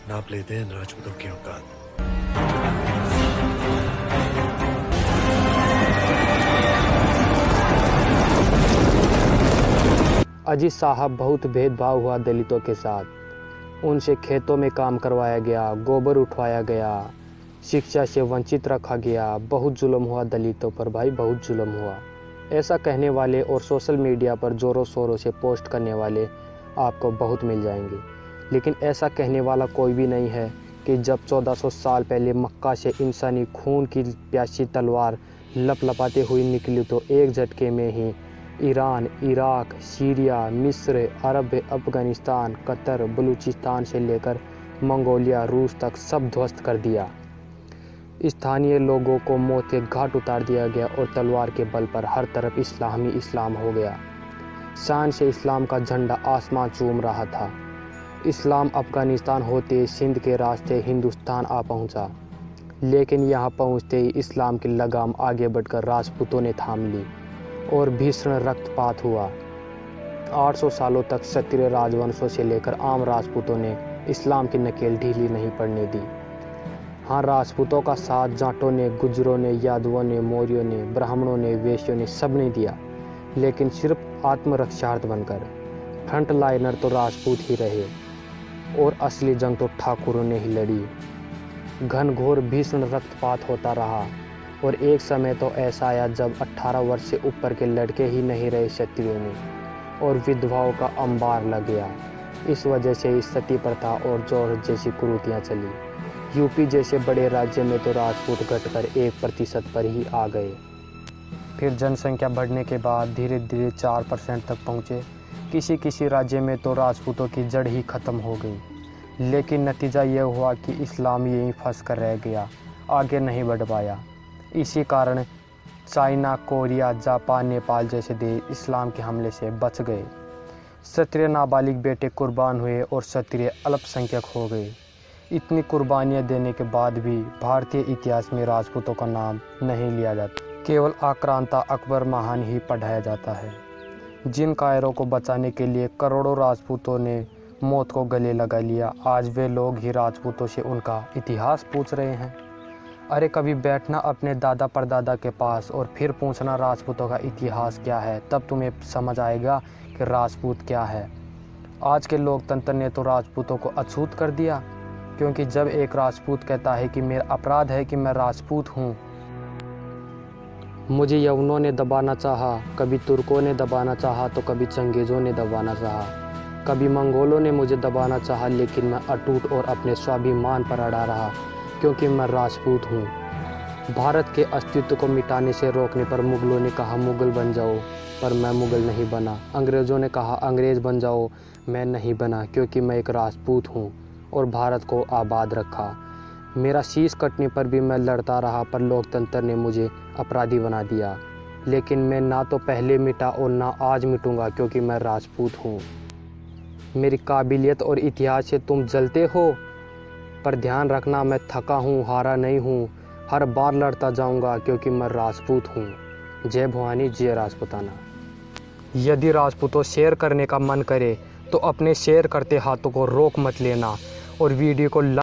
नाप लेते हैं इन राजपूतों की औकात। अजीत साहब, बहुत भेदभाव हुआ दलितों के साथ। उनसे खेतों में काम करवाया गया, गोबर उठवाया गया, शिक्षा से वंचित रखा गया। बहुत जुल्म हुआ दलितों पर भाई, बहुत जुल्म हुआ। ऐसा कहने वाले और सोशल मीडिया पर ज़ोरों शोरों से पोस्ट करने वाले आपको बहुत मिल जाएंगे, लेकिन ऐसा कहने वाला कोई भी नहीं है कि जब 1400 साल पहले मक्का से इंसानी खून की प्यासी तलवार लपलपाते हुई निकली तो एक झटके में ही ईरान, इराक, सीरिया, मिस्र, अरब, अफ़गानिस्तान, कतर, बलूचिस्तान से लेकर मंगोलिया, रूस तक सब ध्वस्त कर दिया। स्थानीय लोगों को मौत के घाट उतार दिया गया और तलवार के बल पर हर तरफ इस्लाम ही इस्लाम हो गया। शान से इस्लाम का झंडा आसमान चूम रहा था। इस्लाम अफ़गानिस्तान होते सिंध के रास्ते हिंदुस्तान आ पहुंचा, लेकिन यहाँ पहुंचते ही इस्लाम की लगाम आगे बढ़कर राजपूतों ने थाम ली और भीषण रक्तपात हुआ। 800 सालों तक क्षत्रिय राजवंशों से लेकर आम राजपूतों ने इस्लाम की नकेल ढीली नहीं पड़ने दी। हाँ, राजपूतों का साथ जाटों ने, गुजरों ने, यादवों ने, मौर्यों ने, ब्राह्मणों ने, वैश्यों ने, सब ने दिया, लेकिन सिर्फ आत्मरक्षार्थ बनकर। फ्रंट लाइनर तो राजपूत ही रहे और असली जंग तो ठाकुरों ने ही लड़ी। घनघोर भीषण रक्तपात होता रहा और एक समय तो ऐसा आया जब 18 वर्ष से ऊपर के लड़के ही नहीं रहे क्षत्रियों में और विधवाओं का अंबार लग गया। इस वजह से ही सती प्रथा और जोर जैसी कुरीतियाँ चली। यूपी जैसे बड़े राज्य में तो राजपूत घटकर 1% पर ही आ गए। फिर जनसंख्या बढ़ने के बाद धीरे धीरे 4% तक पहुँचे। किसी किसी राज्य में तो राजपूतों की जड़ ही खत्म हो गई। लेकिन नतीजा यह हुआ कि इस्लाम यहीं फंस कर रह गया, आगे नहीं बढ़ पाया। इसी कारण चाइना, कोरिया, जापान, नेपाल जैसे देश इस्लाम के हमले से बच गए। क्षत्रिय नाबालिग बेटे कुर्बान हुए और क्षत्रिय अल्पसंख्यक हो गए। इतनी कुर्बानियां देने के बाद भी भारतीय इतिहास में राजपूतों का नाम नहीं लिया जाता, केवल आक्रांता अकबर महान ही पढ़ाया जाता है। जिन कायरों को बचाने के लिए करोड़ों राजपूतों ने मौत को गले लगा लिया, आज वे लोग ही राजपूतों से उनका इतिहास पूछ रहे हैं। अरे कभी बैठना अपने दादा परदादा के पास और फिर पूछना राजपूतों का इतिहास क्या है, तब तुम्हें समझ आएगा कि राजपूत क्या है। आज के लोकतंत्र ने तो राजपूतों को अछूत कर दिया, क्योंकि जब एक राजपूत कहता है कि मेरा अपराध है कि मैं राजपूत हूँ, मुझे यवनों ने दबाना चाहा, कभी तुर्कों ने दबाना चाहा तो कभी चंगेज़ों ने दबाना चाहा, कभी मंगोलों ने मुझे दबाना चाहा, लेकिन मैं अटूट और अपने स्वाभिमान पर अड़ा रहा, क्योंकि मैं राजपूत हूँ। भारत के अस्तित्व को मिटाने से रोकने पर मुगलों ने कहा मुगल बन जाओ, पर मैं मुगल नहीं बना। अंग्रेज़ों ने कहा अंग्रेज़ बन जाओ, मैं नहीं बना, क्योंकि मैं एक राजपूत हूँ और भारत को आबाद रखा। मेरा शीश कटने पर भी मैं लड़ता रहा, पर लोकतंत्र ने मुझे अपराधी बना दिया। लेकिन मैं ना तो पहले मिटा और ना आज मिटूंगा, क्योंकि मैं राजपूत हूँ। मेरी काबिलियत और इतिहास से तुम जलते हो, पर ध्यान रखना मैं थका हूँ, हारा नहीं हूँ। हर बार लड़ता जाऊँगा, क्योंकि मैं राजपूत हूँ। जय भवानी, जय राजपूताना। यदि राजपूतों शेयर करने का मन करे तो अपने शेयर करते हाथों को रोक मत लेना और वीडियो को